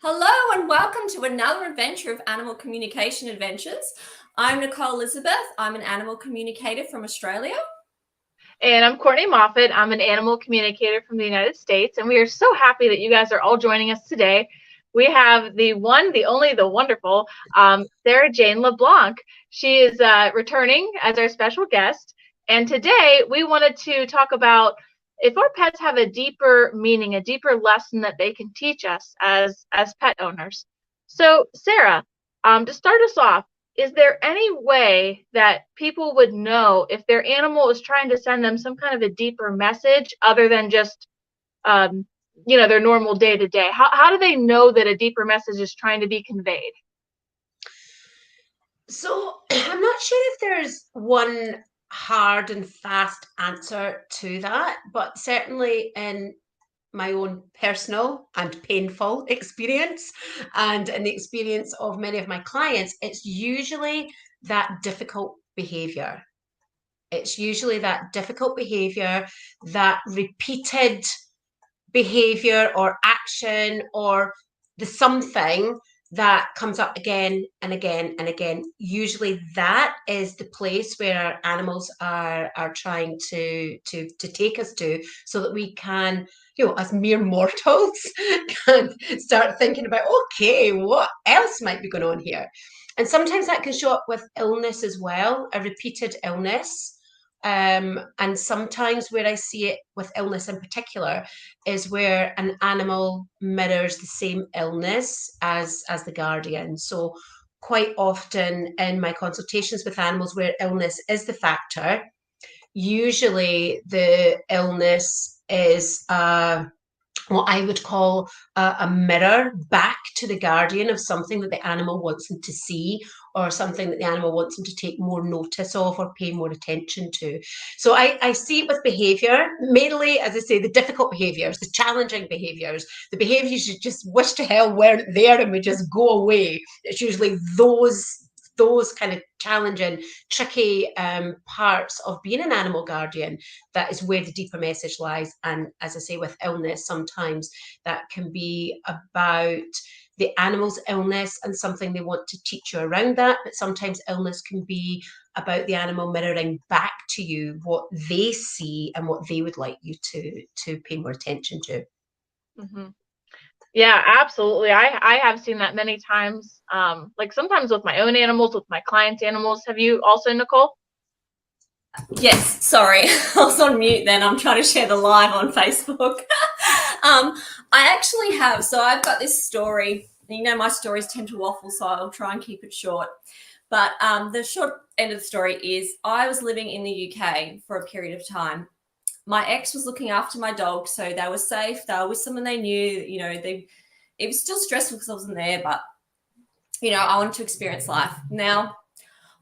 Hello and welcome to another adventure of Animal Communication Adventures. I'm Nicole Elizabeth. I'm an animal communicator from Australia. And I'm Courtney Moffat. I'm an animal communicator from the United States. And we are so happy that you guys are all joining us today. We have the one, the only, the wonderful Sarah-Jane Le Blanc. She is returning as our special guest. And today we wanted to talk about if our pets have a deeper meaning, a deeper lesson that they can teach us as pet owners. So, Sarah, to start us off, is there any way that people would know if their animal is trying to send them some kind of a deeper message other than just their normal day to day? How do they know that a deeper message is trying to be conveyed? So I'm not sure if there's one hard and fast answer to that, but certainly in my own personal and painful experience, and in the experience of many of my clients, it's usually that difficult behavior. It's usually that difficult behavior, that repeated behavior or action or the something that comes up again and again and again. Usually that is the place where our animals are trying to take us to, so that we can, as mere mortals, can start thinking about, okay, what else might be going on here? And sometimes that can show up with illness as well, a repeated illness. And sometimes where I see it with illness in particular is where an animal mirrors the same illness as the guardian. So quite often in my consultations with animals where illness is the factor, usually the illness is what I would call a mirror back to the guardian of something that the animal wants them to see, or something that the animal wants them to take more notice of or pay more attention to. So I see it with behavior, mainly, as I say, the difficult behaviors, the challenging behaviors, the behaviors you just wish to hell weren't there and would just go away. It's usually those kind of challenging, tricky parts of being an animal guardian. That is where the deeper message lies. And as I say, with illness, sometimes that can be about the animal's illness and something they want to teach you around that. But sometimes illness can be about the animal mirroring back to you what they see and what they would like you to pay more attention to. Mm-hmm. Yeah, absolutely. I have seen that many times, like sometimes with my own animals, with my clients' animals. Have you also, Nicole? Yes, sorry, I was on mute then. I'm trying to share the live on Facebook. I actually have. So I've got this story. My stories tend to waffle, so I'll try and keep it short. But the short end of the story is I was living in the UK for a period of time. My ex was looking after my dog, so they were safe. They were with someone they knew. It was still stressful because I wasn't there, but I wanted to experience life. Now,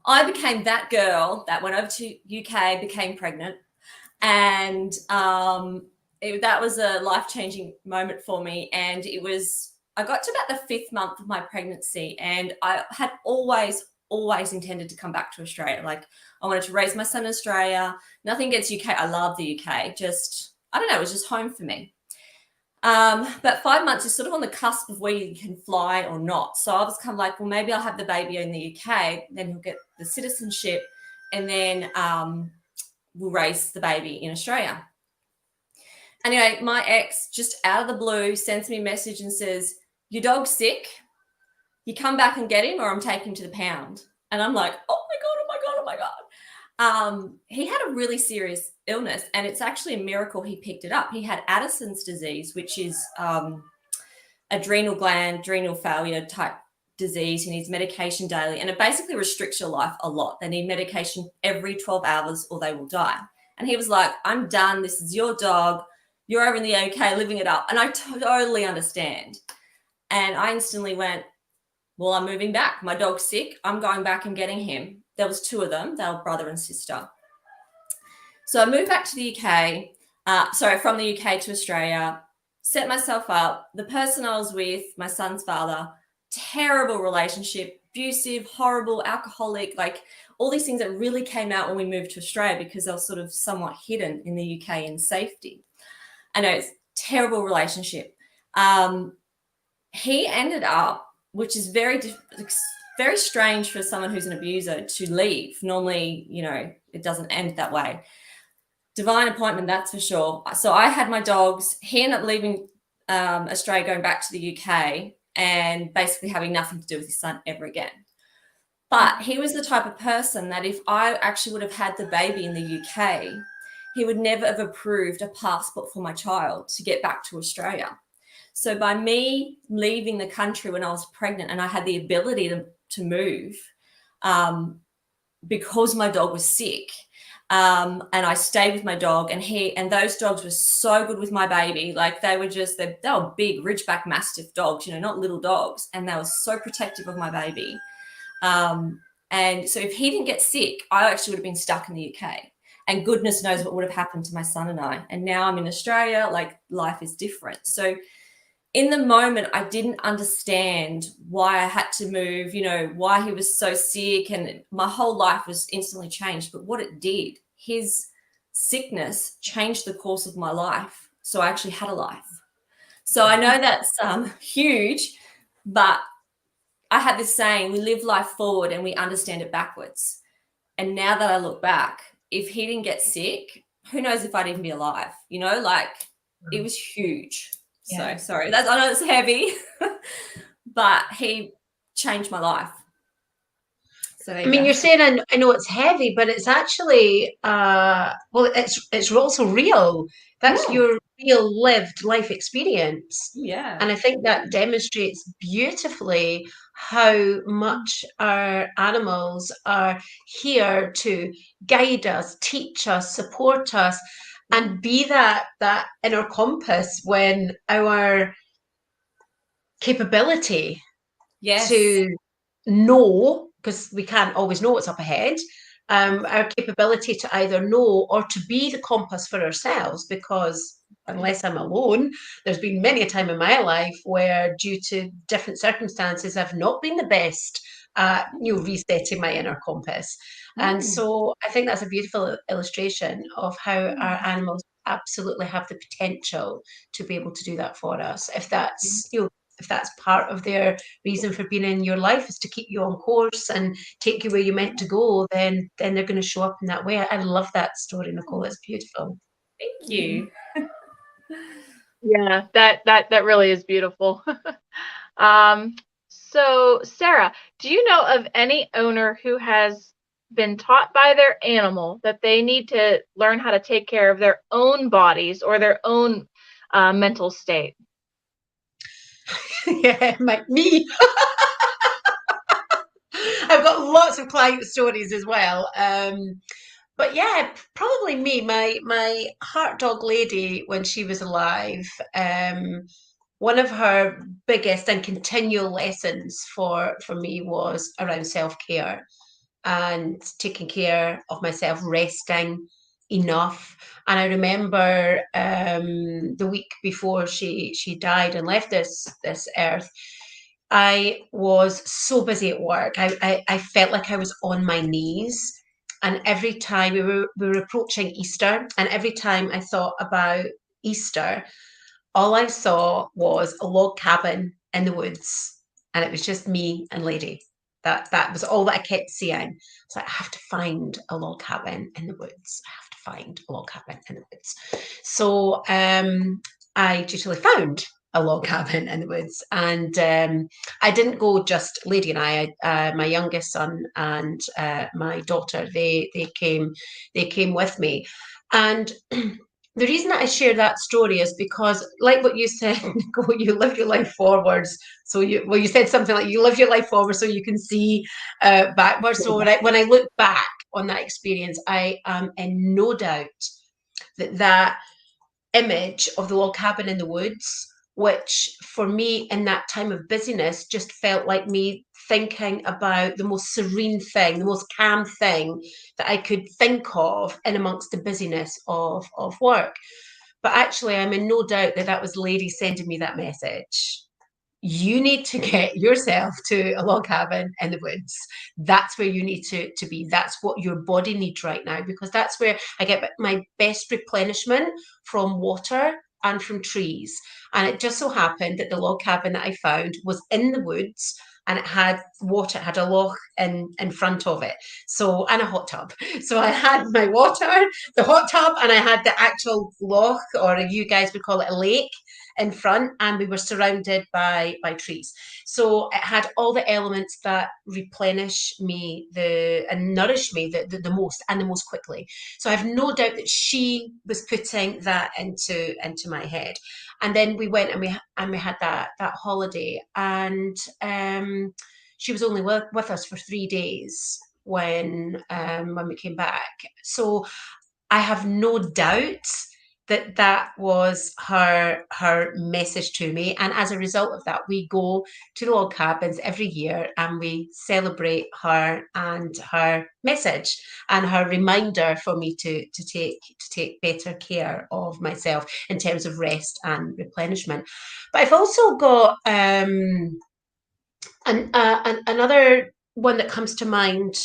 I became that girl that went over to UK, became pregnant, and that was a life-changing moment for me. And I got to about the 5th month of my pregnancy, and I had always intended to come back to Australia. Like, I wanted to raise my son in Australia. Nothing against UK. I love the UK. I don't know, it was just home for me. But 5 months is sort of on the cusp of where you can fly or not. So I was kind of like, well, maybe I'll have the baby in the UK, then he'll get the citizenship, and then we'll raise the baby in Australia. Anyway, my ex, just out of the blue, sends me a message and says, your dog's sick. You come back and get him, or I'm taking him to the pound. And I'm like, oh my God, oh my God, oh my God. He had a really serious illness, and it's actually a miracle he picked it up. He had Addison's disease, which is adrenal failure type disease. He needs medication daily, and it basically restricts your life a lot. They need medication every 12 hours or they will die. And he was like, I'm done. This is your dog. You're over in the UK living it up. And I totally understand. And I instantly went, well, I'm moving back. My dog's sick. I'm going back and getting him. There was 2 of them. They were brother and sister. So I moved back to the UK, from the UK to Australia, set myself up. The person I was with, my son's father, terrible relationship, abusive, horrible, alcoholic, like all these things that really came out when we moved to Australia because they were sort of somewhat hidden in the UK in safety. I know, it's terrible relationship. he ended up, which is very strange for someone who's an abuser to leave. Normally, it doesn't end that way. Divine appointment, that's for sure. So I had my dogs. He ended up leaving Australia, going back to the UK, and basically having nothing to do with his son ever again. But he was the type of person that if I actually would have had the baby in the UK, he would never have approved a passport for my child to get back to Australia. So by me leaving the country when I was pregnant, and I had the ability to move because my dog was sick, and I stayed with my dog, and those dogs were so good with my baby. Like they were big Ridgeback Mastiff dogs, not little dogs, and they were so protective of my baby. And so if he didn't get sick, I actually would have been stuck in the UK, and goodness knows what would have happened to my son and I. And now I'm in Australia, like life is different. So in the moment, I didn't understand why I had to move, why he was so sick, and my whole life was instantly changed. But what it did, his sickness changed the course of my life. So I actually had a life. So I know that's huge, but I had this saying, we live life forward and we understand it backwards. And now that I look back, if he didn't get sick, who knows if I'd even be alive, it was huge. Yeah. So sorry, I know it's heavy, but he changed my life. So I mean, you're saying I know it's heavy, but it's actually it's also real. That's your real lived life experience. Yeah. And I think that demonstrates beautifully how much our animals are here to guide us, teach us, support us, and be that inner compass when our capability to know, because we can't always know what's up ahead, our capability to either know or to be the compass for ourselves, because unless I'm alone, there's been many a time in my life where, due to different circumstances, I've not been the best at resetting my inner compass. And so I think that's a beautiful illustration of how our animals absolutely have the potential to be able to do that for us. If that's if that's part of their reason for being in your life, is to keep you on course and take you where you're meant to go, then they're going to show up in that way. I love that story, Nicole. It's beautiful. Thank you. Yeah, that really is beautiful. So Sarah, do you know of any owner who has been taught by their animal that they need to learn how to take care of their own bodies or their own mental state? Yeah, me. I've got lots of client stories as well. But yeah, probably me. My heart dog lady, when she was alive, one of her biggest and continual lessons for me was around self-care and taking care of myself, resting enough. And I remember the week before she died and left this earth, I was so busy at work. I felt like I was on my knees. And every time we were approaching Easter, and every time I thought about Easter, all I saw was a log cabin in the woods, and it was just me and Lady. That was all that I kept seeing. So I have to find a log cabin in the woods. I have to find a log cabin in the woods. So I dutifully found a log cabin in the woods, and I didn't go just Lady and I. My youngest son and my daughter, they came with me, and the reason that I share that story is because, like what you said, Nicole, you live your life forwards. So you said something like you live your life forward so you can see backwards. So when I look back on that experience, I am in no doubt that image of the log cabin in the woods, which for me in that time of busyness just felt like me thinking about the most serene thing, the most calm thing that I could think of in amongst the busyness of work. But actually, I'm in no doubt that was Lady sending me that message. You need to get yourself to a log cabin in the woods. That's where you need to be. That's what your body needs right now, because that's where I get my best replenishment from water and from trees. And it just so happened that the log cabin that I found was in the woods, and it had water, it had a loch in front of it. So, and a hot tub. So I had my water, the hot tub, and I had the actual loch, or you guys would call it a lake, in front, and we were surrounded by trees. So it had all the elements that replenish me and nourish me the most, and the most quickly. So I have no doubt that she was putting that into my head. And then we went and we had that holiday, and she was only with us for 3 days when we came back. So I have no doubt that was her message to me. And as a result of that, we go to the log cabins every year and we celebrate her and her message and her reminder for me to take better care of myself in terms of rest and replenishment. But I've also got another one that comes to mind.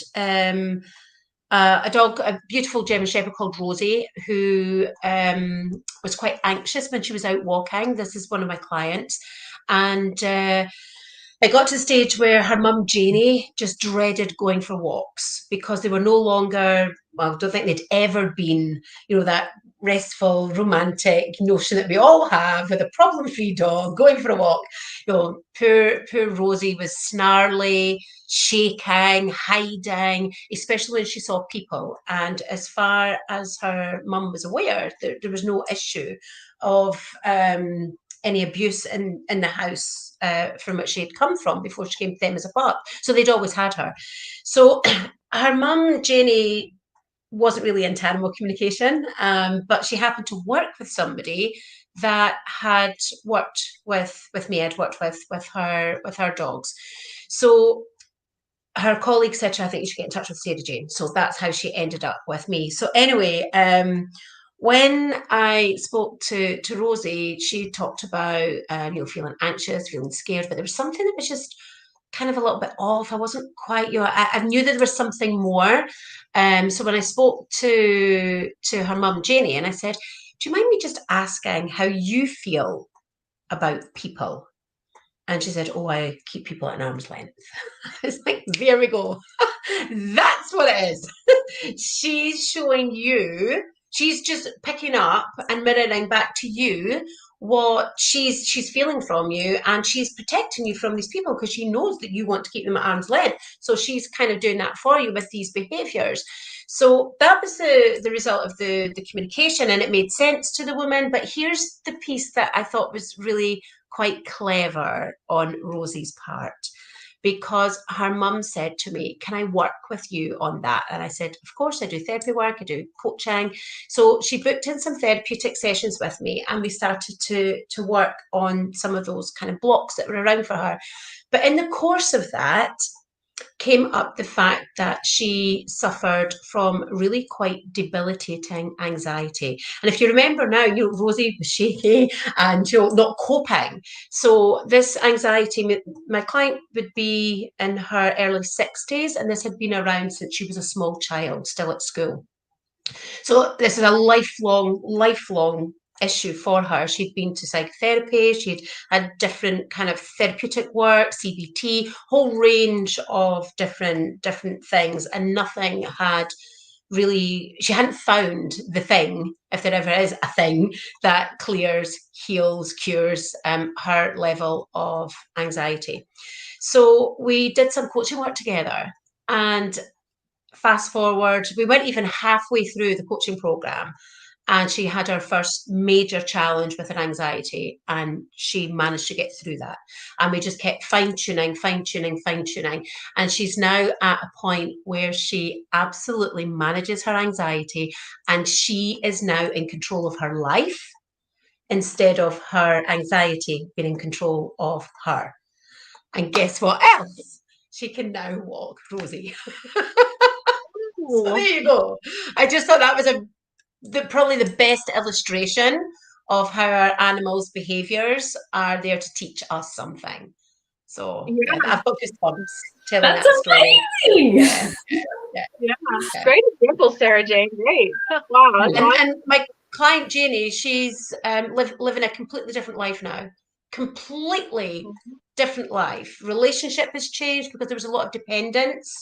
A dog, a beautiful German Shepherd called Rosie, who was quite anxious when she was out walking. This is one of my clients. And it got to the stage where her mum, Janie, just dreaded going for walks because they were no longer, well, I don't think they'd ever been, that restful, romantic notion that we all have with a problem-free dog going for a walk. Poor Rosie was snarly, shaking, hiding, especially when she saw people. And as far as her mum was aware, there was no issue of any abuse in the house from which she had come from before she came to them as a pup. So they'd always had her. So her mum, Janie, wasn't really into animal communication, but she happened to work with somebody that had worked with me, had worked with her dogs. So her colleague said to her, I think you should get in touch with Sarah-Jane. So that's how she ended up with me. So anyway, when I spoke to Rosie, she talked about feeling anxious, feeling scared, but there was something that was just kind of a little bit off. I wasn't quite, I knew that there was something more. So when I spoke to her mum, Janie, and I said, do you mind me just asking how you feel about people? And she said, oh, I keep people at an arm's length. It's like, there we go. That's what it is. She's showing you, she's just picking up and mirroring back to you what she's feeling from you, and she's protecting you from these people because she knows that you want to keep them at arm's length. So she's kind of doing that for you with these behaviours. So that was the result of the communication, and it made sense to the woman. But here's the piece that I thought was really quite clever on Rosie's part, because her mum said to me, can I work with you on that? And I said, of course, I do therapy work, I do coaching. So she booked in some therapeutic sessions with me, and we started to work on some of those kind of blocks that were around for her. But in the course of that came up the fact that she suffered from really quite debilitating anxiety. And if you remember now, Rosie was shaky and not coping. So this anxiety, my client would be in her early 60s, and this had been around since she was a small child, still at school. So this is a lifelong issue for her. She'd been to psychotherapy, she'd had different kind of therapeutic work, CBT, whole range of different things, and nothing had really, she hadn't found the thing, if there ever is a thing, that clears, heals, cures her level of anxiety. So we did some coaching work together, and fast forward, we weren't even halfway through the coaching program, and she had her first major challenge with her anxiety, and she managed to get through that. And we just kept fine-tuning. And she's now at a point where she absolutely manages her anxiety, and she is now in control of her life instead of her anxiety being in control of her. And guess what else? She can now walk, Rosie. So there you go. I just thought that was probably the best illustration of how our animals' behaviors are there to teach us something. So yeah, I've got goosebumps telling that story. Yeah. Great example, Sarah-Jane. Great. Wow. And client Janie, she's living a completely different life now. Completely different life. Relationship has changed because there was a lot of dependence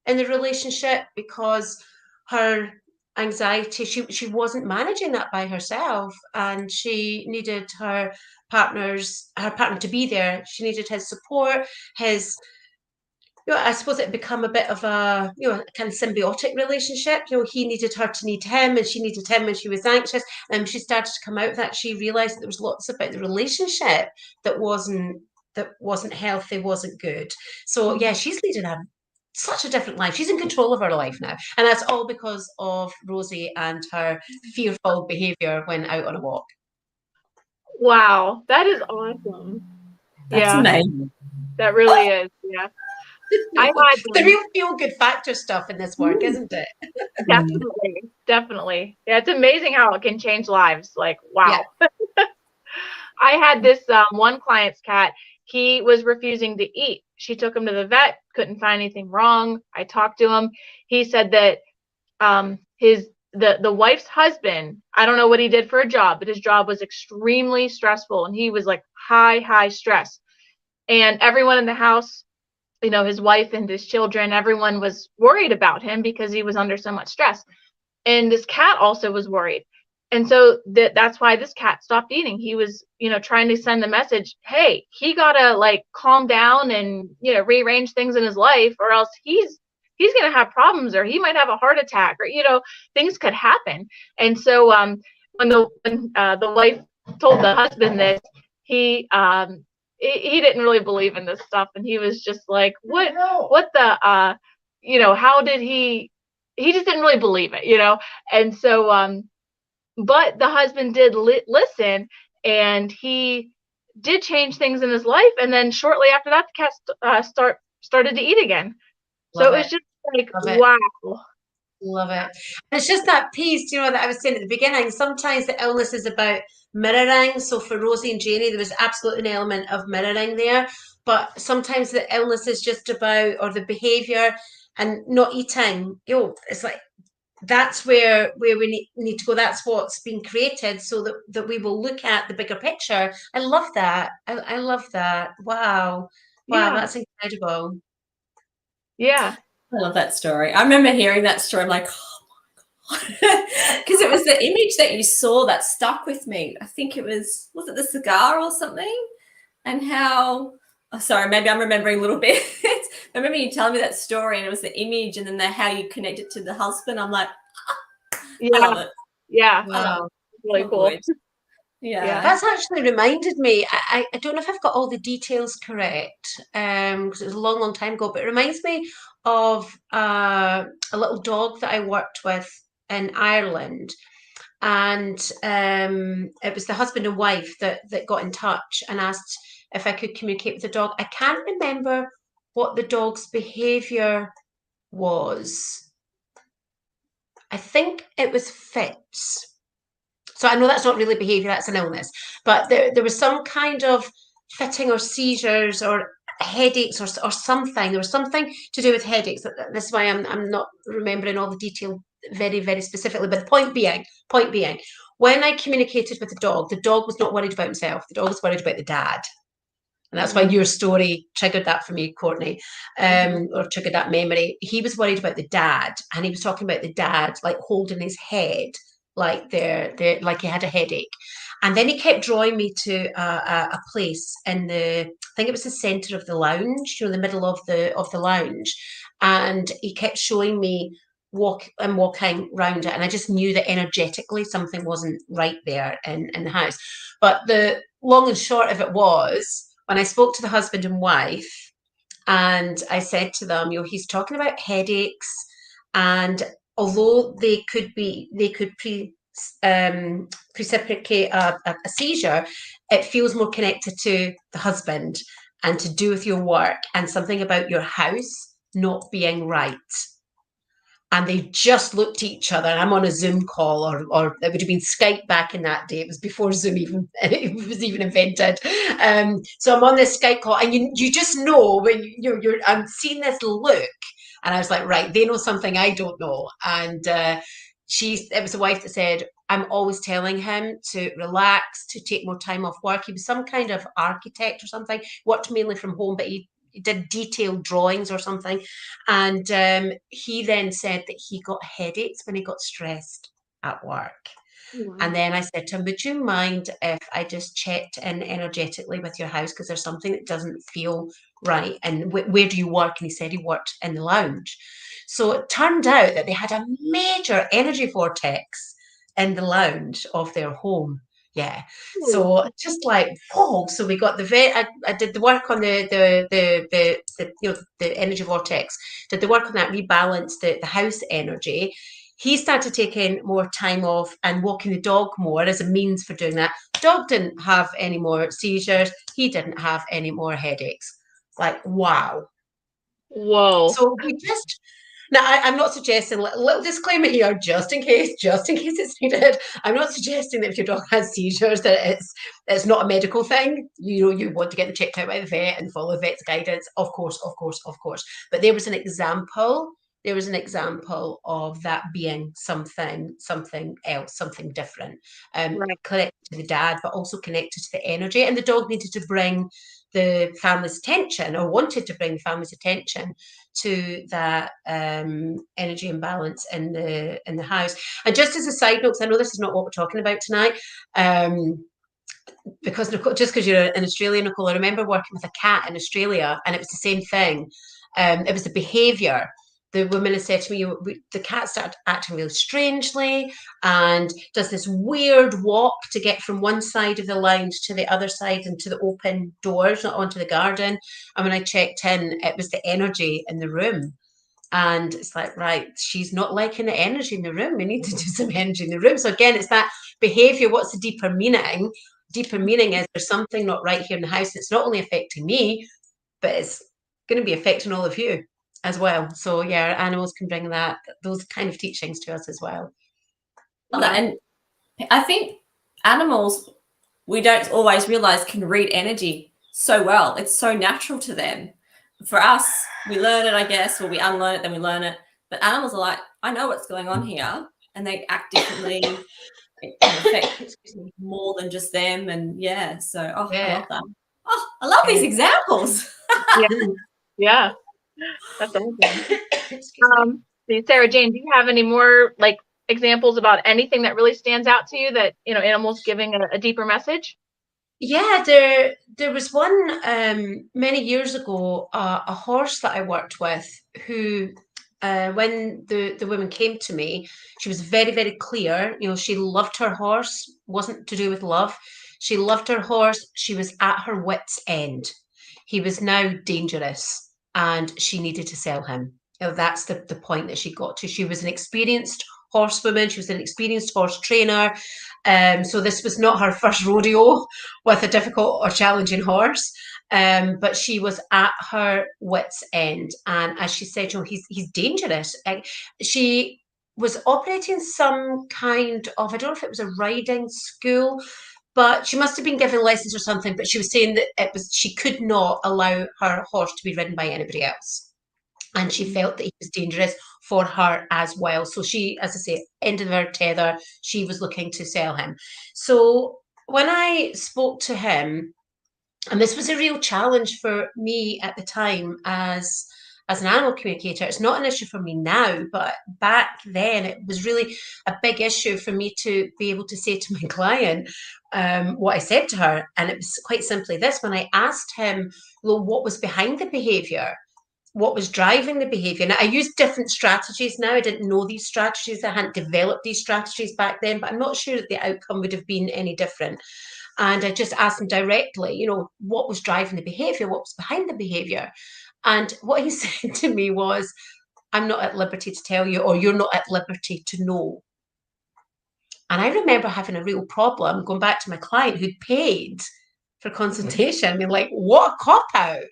in the relationship because her anxiety, she wasn't managing that by herself, and she needed her partner to be there. She needed his support, his, I suppose it become a bit of a, a kind of symbiotic relationship. He needed her to need him, and she needed him when she was anxious. And she started to come out of that. She realized that there was lots about the relationship that wasn't healthy, wasn't good. So yeah, she's leading such a different life. She's in control of her life now, and that's all because of Rosie and her fearful behavior when out on a walk. Wow, that is awesome. That's amazing. That really is. Yeah. I had the real feel-good factor stuff in this work, isn't it? Definitely. Yeah, it's amazing how it can change lives. Like, wow. Yeah. I had this one client's cat. He was refusing to eat. She took him to the vet, couldn't find anything wrong. I talked to him. He said that the wife's husband, I don't know what he did for a job, but his job was extremely stressful, and he was like high stress. And everyone in the house, his wife and his children, everyone was worried about him because he was under so much stress. And this cat also was worried. And so that's why this cat stopped eating. He was, trying to send the message, hey, he gotta like calm down and, rearrange things in his life, or else he's going to have problems, or he might have a heart attack, or, things could happen. And so when the wife told the husband this, he didn't really believe in this stuff. And he was just like, what the, how did he just didn't really believe it, And so, but the husband did listen, and he did change things in his life. And then shortly after that, the cat started to eat again. So it was just like, wow. Love it. It's just that piece, that I was saying at the beginning. Sometimes the illness is about mirroring. So for Rosie and Janie, there was absolutely an element of mirroring there. But sometimes the illness is just about, or the behavior and not eating. It's like, that's where we need to go. That's what's been created so that we will look at the bigger picture. I love that. I love that. Wow. Yeah. That's incredible. Yeah. I love that story. I remember hearing that story. I'm like, oh my God. Because it was the image that you saw that stuck with me. I think it was it the cigar or something? And how, sorry, maybe I'm remembering a little bit. I remember you telling me that story, and it was the image, and then how you connect it to the husband. I'm like, I love it. Yeah. Wow. Really cool. Yeah. That's actually reminded me, I don't know if I've got all the details correct, because it was a long time ago, but it reminds me of a little dog that I worked with in Ireland. And it was the husband and wife that got in touch and asked if I could communicate with the dog. I can't remember what the dog's behavior was. I think it was fits. So I know that's not really behavior, that's an illness. But there was some kind of fitting or seizures or headaches or something. There was something to do with headaches. That's why I'm not remembering all the detail very, very specifically. But the point being, when I communicated with the dog was not worried about himself. The dog was worried about the dad. And that's why your story triggered that for me, Courtney, or triggered that memory. He was worried about the dad, and he was talking about the dad like holding his head, like like he had a headache. And then he kept drawing me to a place in I think it was the center of the lounge, the middle of the lounge, and he kept showing me walking around it, and I just knew that energetically something wasn't right there in the house. But the long and short of it was, when I spoke to the husband and wife, and I said to them, he's talking about headaches, and although they could precipitate a seizure, it feels more connected to the husband and to do with your work and something about your house not being right. And they just looked at each other. I'm on a Zoom call, or it would have been Skype back in that day. It was before Zoom it was even invented. So I'm on this Skype call, and you just know when I'm seeing this look, and I was like, right, they know something I don't know. And it was the wife that said, I'm always telling him to relax, to take more time off work. He was some kind of architect or something, worked mainly from home, but he did detailed drawings or something. And he then said that he got headaches when he got stressed at work. And then I said to him, would you mind if I just checked in energetically with your house? Because there's something that doesn't feel right. And where do you work? And he said he worked in the lounge. So it turned out that they had a major energy vortex in the lounge of their home. Yeah. So just like, whoa. So we got the vet. I did the work on the energy vortex, did the work on that, rebalanced the house energy. He started taking more time off and walking the dog more as a means for doing that. Dog didn't have any more seizures. He didn't have any more headaches. Like, wow. Whoa. So we just, now I'm not suggesting, little disclaimer here, just in case it's needed. I'm not suggesting that if your dog has seizures that it's not a medical thing. You know, you want to get them checked out by the vet and follow the vet's guidance. Of course. But there was an example of that being something else, something different, connected to the dad, but also connected to the energy. And the dog needed to bring the family's attention, or wanted to bring the family's attention to that energy imbalance in the house. And just as a side note, because I know this is not what we're talking about tonight, because Nicole, just because you're in Australia, Nicole, I remember working with a cat in Australia, and it was the same thing. It was the behaviour. The woman has said to me, the cat started acting really strangely and does this weird walk to get from one side of the lounge to the other side and to the open doors, not onto the garden. And when I checked in, it was the energy in the room. And it's like, right, she's not liking the energy in the room. We need to do some energy in the room. So again, it's that behaviour. What's the deeper meaning? Deeper meaning is there's something not right here in the house. It's not only affecting me, but it's going to be affecting all of you as well. So yeah, animals can bring those kind of teachings to us as well. And I think animals, we don't always realize, can read energy so well. It's so natural to them. For us, we learn it, I guess, or we unlearn it, then we learn it. But animals are like, I know what's going on here, and they act differently. It can affect more than just them. And yeah, so I love that. Oh, I love these examples. Yeah. That's awesome. Sarah-Jane, do you have any more like examples about anything that really stands out to you that, you know, animals giving a deeper message? Yeah, there was one many years ago, a horse that I worked with who, when the woman came to me, she was very, very clear. You know, she loved her horse, wasn't to do with love. She loved her horse. She was at her wit's end. He was now dangerous and she needed to sell him. You know, that's the point that she got to. She was an experienced horsewoman. She was an experienced horse trainer. So this was not her first rodeo with a difficult or challenging horse. But she was at her wit's end. And as she said, you know, he's dangerous. She was operating some kind of, I don't know if it was a riding school, but she must have been given lessons or something. But she was saying that she could not allow her horse to be ridden by anybody else. And she felt that he was dangerous for her as well. So she, as I say, ended her tether. She was looking to sell him. So when I spoke to him, and this was a real challenge for me at the time as an animal communicator. It's not an issue for me now, but back then it was really a big issue for me to be able to say to my client what I said to her. And it was quite simply this: when I asked him, well, what was behind the behavior? What was driving the behavior? Now, I use different strategies now. I didn't know these strategies. I hadn't developed these strategies back then, but I'm not sure that the outcome would have been any different. And I just asked him directly, you know, what was driving the behavior? What was behind the behavior? And what he said to me was, I'm not at liberty to tell you, or you're not at liberty to know. And I remember having a real problem going back to my client who'd paid for consultation. I mean, like, what a cop out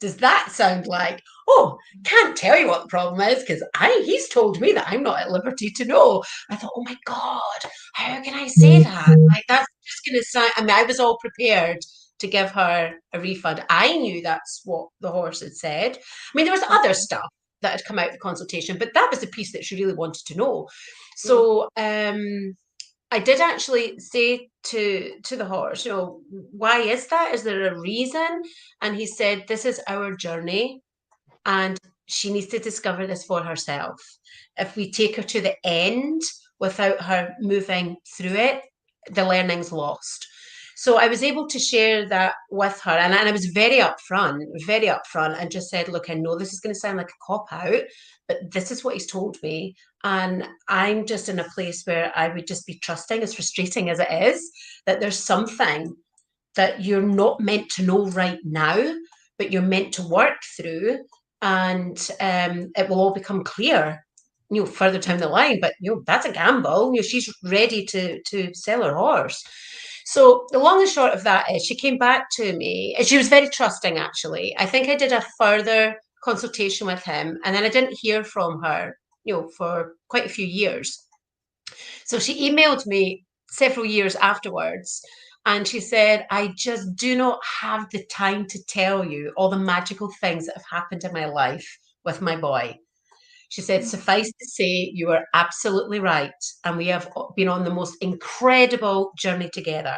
does that sound like? Oh, can't tell you what the problem is because he's told me that I'm not at liberty to know. I thought, oh my God, how can I say that? Like, that's just going to sound, I mean, I was all prepared to give her a refund. I knew that's what the horse had said. I mean, there was other stuff that had come out of the consultation, but that was the piece that she really wanted to know. So I did actually say to the horse, you know, why is that? Is there a reason? And he said, this is our journey, and she needs to discover this for herself. If we take her to the end without her moving through it, the learning's lost. So I was able to share that with her, and I was very upfront, and just said, look, I know this is going to sound like a cop out, but this is what he's told me. And I'm just in a place where I would just be trusting, as frustrating as it is, that there's something that you're not meant to know right now, but you're meant to work through, and it will all become clear, you know, further down the line. But you know, that's a gamble. You know, she's ready to sell her horse. So the long and short of that is, she came back to me, and she was very trusting. Actually, I think I did a further consultation with him, and then I didn't hear from her, you know, for quite a few years. So she emailed me several years afterwards, and she said, I just do not have the time to tell you all the magical things that have happened in my life with my boy. She said, suffice to say, you are absolutely right. And we have been on the most incredible journey together.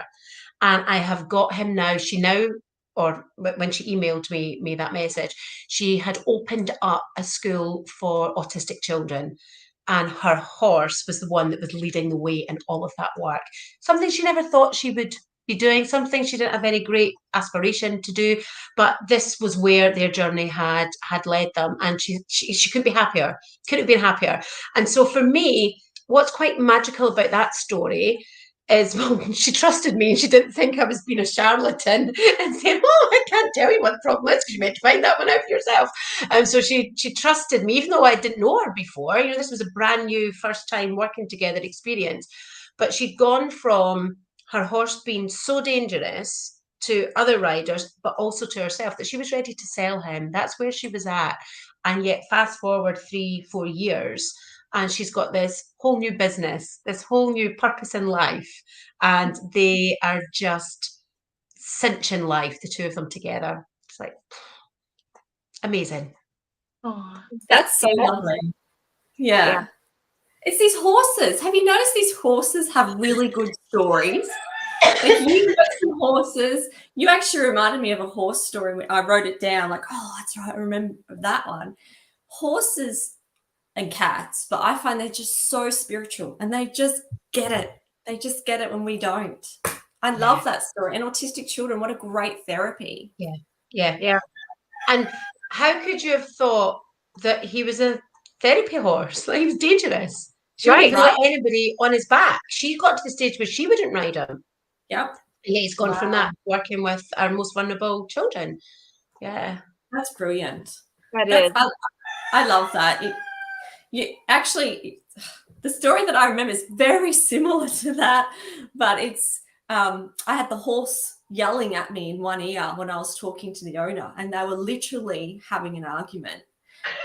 And I have got him now. She now, or when she emailed me that message, she had opened up a school for autistic children. And her horse was the one that was leading the way in all of that work. Something she never thought she would be doing, something she didn't have any great aspiration to do, but this was where their journey had led them, and she couldn't be happier, couldn't have been happier. And so for me, what's quite magical about that story is, well, she trusted me, and she didn't think I was being a charlatan and saying, oh, I can't tell you what the problem is because you meant to find that one out for yourself. And so she trusted me, even though I didn't know her before. You know, this was a brand new first time working together experience. But she'd gone from her horse being so dangerous to other riders, but also to herself, that she was ready to sell him. That's where she was at. And yet, fast forward 3-4 years, and she's got this whole new business, this whole new purpose in life, and they are just cinching life, the two of them together. It's like amazing. Oh, That's so lovely. Yeah. It's these horses. Have you noticed these horses have really good stories? Like, you got some horses. You actually reminded me of a horse story. I wrote it down, like, oh, that's right, I remember that one. Horses and cats, but I find they're just so spiritual, and they just get it. They just get it when we don't. I love that story. And autistic children, what a great therapy. Yeah. And how could you have thought that he was a therapy horse? Like, he was dangerous. She wouldn't even let anybody on his back. She got to the stage where she wouldn't ride him. Yep. Yeah, he's gone from that, working with our most vulnerable children. Yeah. That's brilliant. That is. I love that. You actually, the story that I remember is very similar to that, but it's, I had the horse yelling at me in one ear when I was talking to the owner, and they were literally having an argument.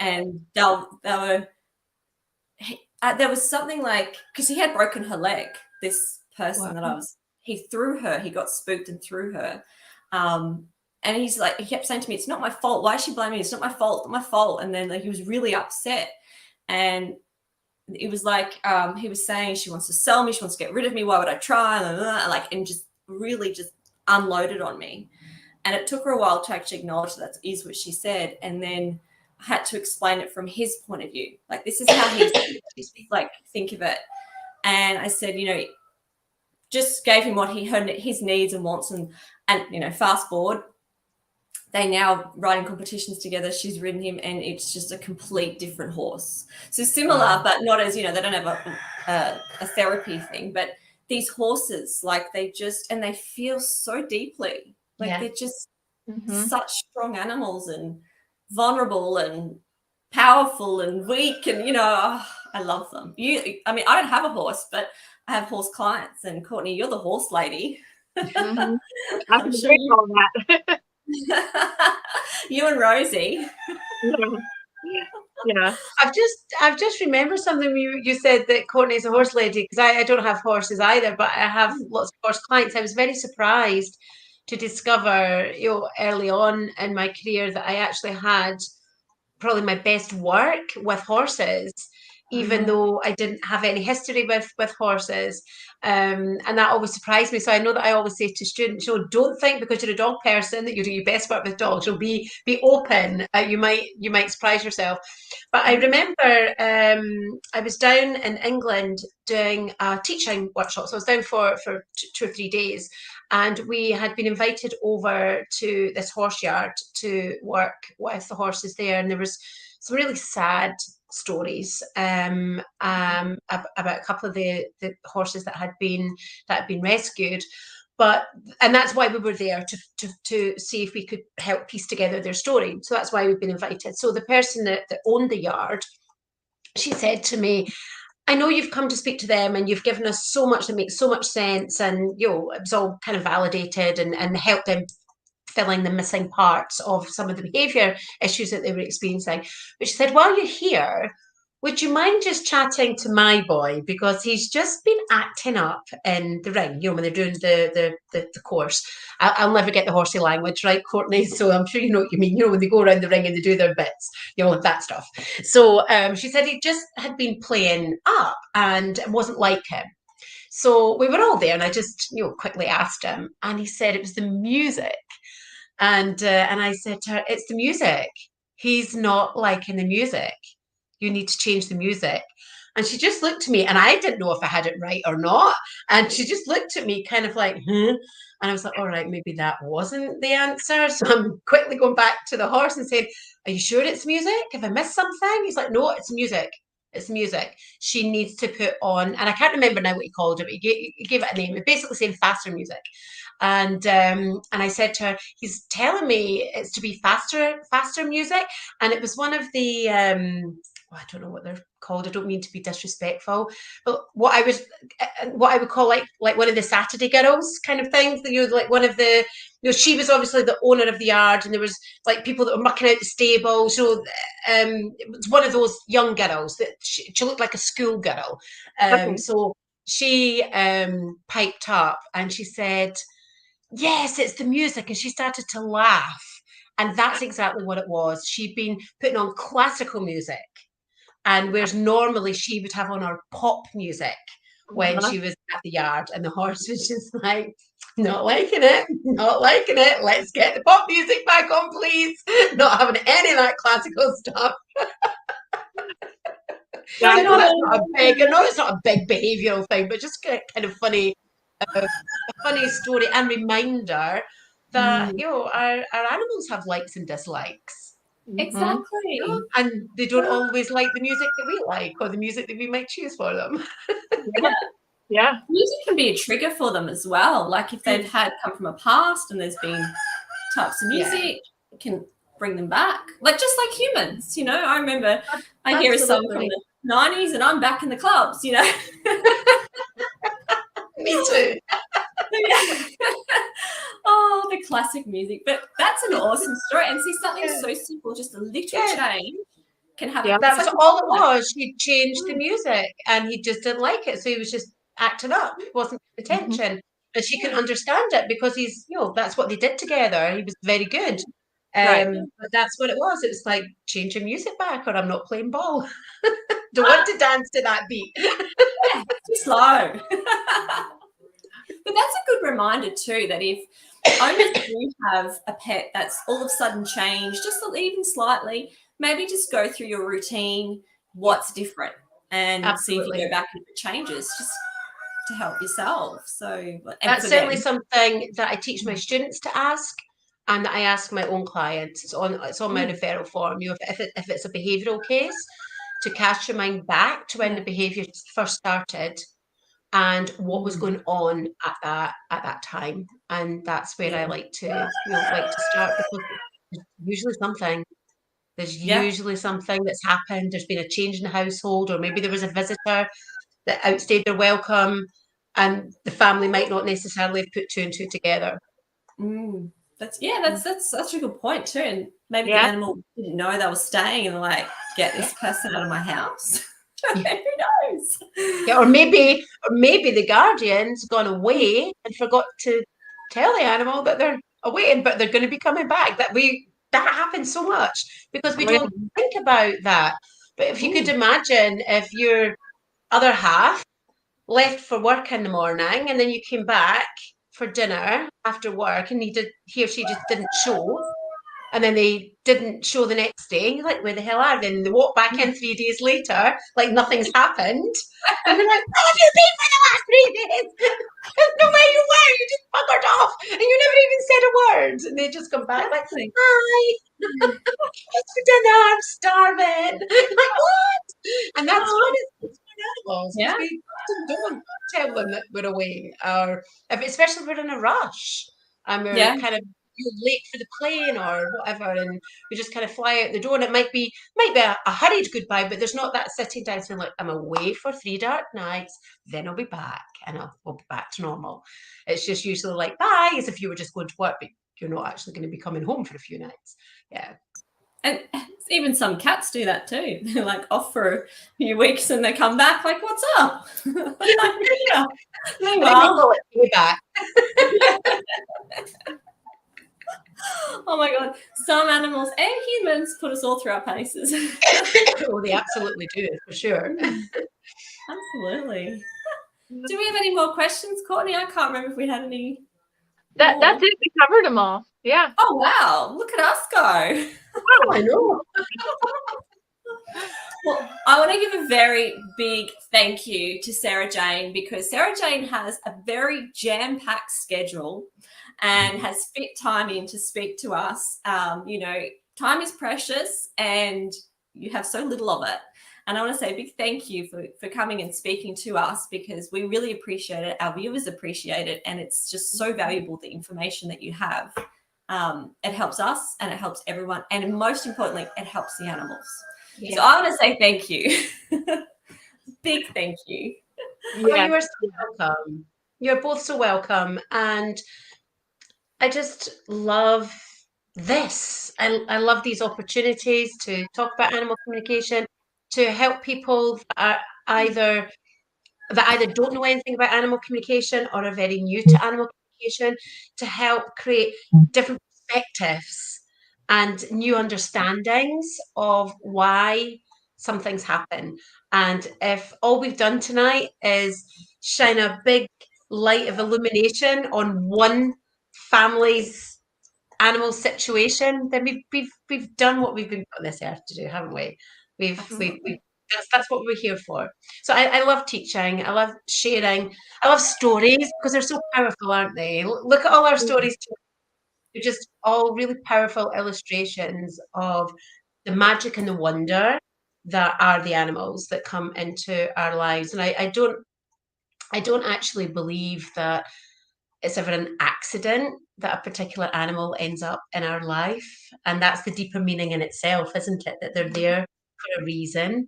And they were, there was something like, because he had broken her leg, this person he threw her, he got spooked and threw her. And he's like, he kept saying to me, it's not my fault. Why is she blaming me? It's not my fault, not my fault. And then, like, he was really upset. And it was like, he was saying, she wants to sell me, she wants to get rid of me, why would I try? Like, and just really just unloaded on me. And it took her a while to actually acknowledge that is what she said. And then I had to explain it from his point of view. Like, this is how he like think of it. And I said, you know, just gave him what he heard, his needs and wants, and you know, fast forward, they now ride in competitions together. She's ridden him, and it's just a complete different horse. So similar, but not as, you know, they don't have a therapy thing, but these horses, like, they just, and they feel so deeply. Like, they're just such strong animals, and vulnerable and powerful and weak, and, you know, I love them. I mean, I don't have a horse, but I have horse clients, and Courtney, you're the horse lady. I'm sure you all that. You and Rosie. Yeah. I've just remembered something. You said that Courtney's a horse lady, because I don't have horses either, but I have lots of horse clients. I was very surprised to discover, you know, early on in my career, that I actually had probably my best work with horses even though I didn't have any history with horses. And that always surprised me. So I know that I always say to students, don't think because you're a dog person that you do your best work with dogs. Be open. You might surprise yourself. But I remember I was down in England doing a teaching workshop. So I was down for 2 or 3 days, and we had been invited over to this horse yard to work with the horses there. And there was some really sad stories about a couple of the horses that had been rescued. And that's why we were there, to see if we could help piece together their story. So that's why we've been invited. So the person that owned the yard, she said to me, I know you've come to speak to them and you've given us so much that makes so much sense, and it was all kind of validated and helped them fill in the missing parts of some of the behaviour issues that they were experiencing. But she said, while you're here, would you mind just chatting to my boy, because he's just been acting up in the ring, when they're doing the course. I'll never get the horsey language right, Courtney, so I'm sure you know what you mean, when they go around the ring and they do their bits, that stuff. So she said he just had been playing up and it wasn't like him. So we were all there, and I just quickly asked him, and he said it was the music. And I said to her, it's the music. He's not liking the music. You need to change the music. And she just looked at me, and I didn't know if I had it right or not. And she just looked at me kind of like, And I was like, all right, maybe that wasn't the answer. So I'm quickly going back to the horse and saying, are you sure it's music? Have I missed something? He's like, no, it's music. It's music. She needs to put on, and I can't remember now what he called it, but he gave it a name. It basically saying faster music. And I said to her, he's telling me it's to be faster music. And it was one of the I don't know what they're called. I don't mean to be disrespectful, but what I would call like one of the Saturday girls kind of thing. Like one of the, she was obviously the owner of the yard, and there was like people that were mucking out the stable. So it was one of those young girls that she looked like a school girl. So she piped up and she said, yes, it's the music. And she started to laugh. And that's exactly what it was. She'd been putting on classical music, and whereas normally she would have on her pop music when she was at the yard, and the horse was just like, not liking it. Let's get the pop music back on, please. Not having any of that classical stuff. I know it's not a big behavioural thing, but just kind of funny, a funny story and reminder that our animals have likes and dislikes. Exactly. And they don't always like the music that we like, or the music that we might choose for them. Yeah. Music can be a trigger for them as well. Like if they've come from a past and there's been types of music, it can bring them back. Like just like humans, I remember I hear a song from the 90s and I'm back in the clubs, Me too. Oh, the classic music. But that's an awesome story. And see, something so simple, just a little change can have that's all it was. She changed the music and he just didn't like it. So he was just acting up. He wasn't paying attention. And she can understand it because he's, that's what they did together. He was very good. But that's what it was. It was like, change your music back or I'm not playing ball. Don't want to dance to that beat. Too slow. But that's a good reminder too, that if owners do have a pet that's all of a sudden changed, just even slightly, maybe just go through your routine, what's different, and see if you go back and if it changes, just to help yourself. So that's certainly something that I teach my students to ask, and that I ask my own clients. It's on my referral form. If it's a behavioural case, to cast your mind back to when the behaviour first started and what was going on at that time. And that's where I like to start, because there's usually something. There's usually something that's happened. There's been a change in the household, or maybe there was a visitor that outstayed their welcome, and the family might not necessarily have put two and two together. That's such a good point too. And maybe the animal didn't know they were staying and like, get this person out of my house. Who knows? Yeah, or maybe the guardian's gone away and forgot to tell the animal that they're away, but they're going to be coming back. That happens so much because we don't think about that. But if you could imagine if your other half left for work in the morning and then you came back for dinner after work and he or she just didn't show, and then they didn't show the next day, you're like, where the hell are they? And they walk back in 3 days later, like nothing's happened. And they're like, where have you been for the last 3 days? There's no where you were, you just buggered off and you never even said a word. And they just come back like, hi, what's for dinner? I'm starving. Like, what? And that's what it's for animals. Yeah. We often don't tell them that we're away, or especially if we're in a rush and we're kind of late for the plane or whatever, and we just kind of fly out the door, and it might be a hurried goodbye, but there's not that sitting down saying like, I'm away for 3 dark nights, then I'll be back and we'll be back to normal. It's just usually like bye, as if you were just going to work, but you're not actually going to be coming home for a few nights. Yeah. And even some cats do that too. They're like off for a few weeks and they come back like, what's up? Meanwhile, be back. Oh my God. Some animals and humans put us all through our paces. Oh, they absolutely do, for sure. Absolutely. Do we have any more questions, Courtney? I can't remember if we had any. That's it. We covered them all. Yeah. Oh, wow. Look at us go. Oh, I know. Well, I want to give a very big thank you to Sarah-Jane, because Sarah-Jane has a very jam-packed schedule and has fit time in to speak to us. Time is precious and you have so little of it. And I want to say a big thank you for coming and speaking to us, because we really appreciate it. Our viewers appreciate it. And it's just so valuable, the information that you have. It helps us and it helps everyone. And most importantly, it helps the animals. Yeah. So I want to say thank you. Big thank you. Yeah. You are so welcome. You're both so welcome. And I just love this. I love these opportunities to talk about animal communication, to help people that either don't know anything about animal communication or are very new to animal communication, to help create different perspectives and new understandings of why some things happen. And if all we've done tonight is shine a big light of illumination on one family's animal situation, then we've done what we've been put on this earth to do, haven't we? That's what we're here for. So I love teaching. I love sharing. I love stories because they're so powerful, aren't they? Look at all our stories. They're just all really powerful illustrations of the magic and the wonder that are the animals that come into our lives. And I don't actually believe that it's ever an accident that a particular animal ends up in our life. And that's the deeper meaning in itself, isn't it? That they're there for a reason,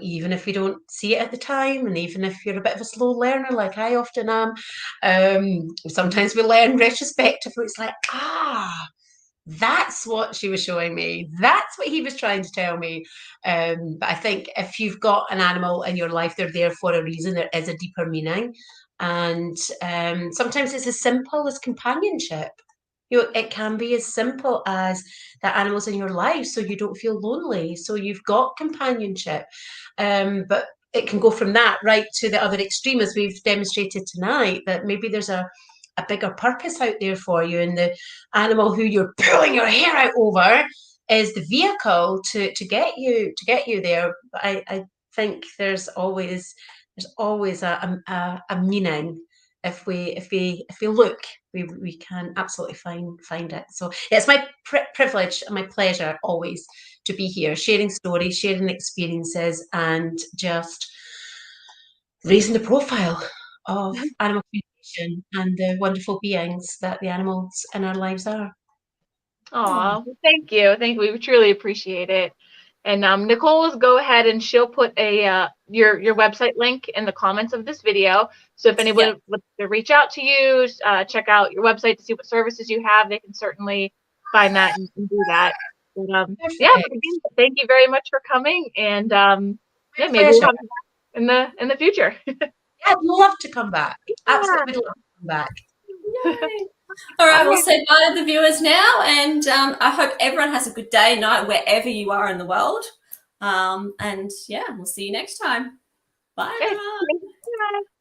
even if we don't see it at the time, and even if you're a bit of a slow learner, like I often am. Sometimes we learn retrospectively. It's like, that's what she was showing me. That's what he was trying to tell me. But I think if you've got an animal in your life, they're there for a reason. There is a deeper meaning. And sometimes it's as simple as companionship. It can be as simple as that animal's in your life so you don't feel lonely, so you've got companionship. But it can go from that right to the other extreme, as we've demonstrated tonight, that maybe there's a bigger purpose out there for you, and the animal who you're pulling your hair out over is the vehicle to get you there. But I think there's always a meaning. If we look, we can absolutely find it. So yeah, it's my privilege and my pleasure always to be here, sharing stories, sharing experiences, and just raising the profile of animal communication and the wonderful beings that the animals in our lives are. Aw, thank you. We truly appreciate it. And Nicole will go ahead and she'll put your website link in the comments of this video. So if anyone would to reach out to you, check out your website to see what services you have, they can certainly find that and do that. But, thank you very much for coming. And maybe we'll have you back in the future. I'd love to come back. Absolutely love to come back. Yay. All right, we'll say bye to the viewers now, and I hope everyone has a good day, night, wherever you are in the world. And yeah, we'll see you next time. Bye. Okay. everyone. Bye.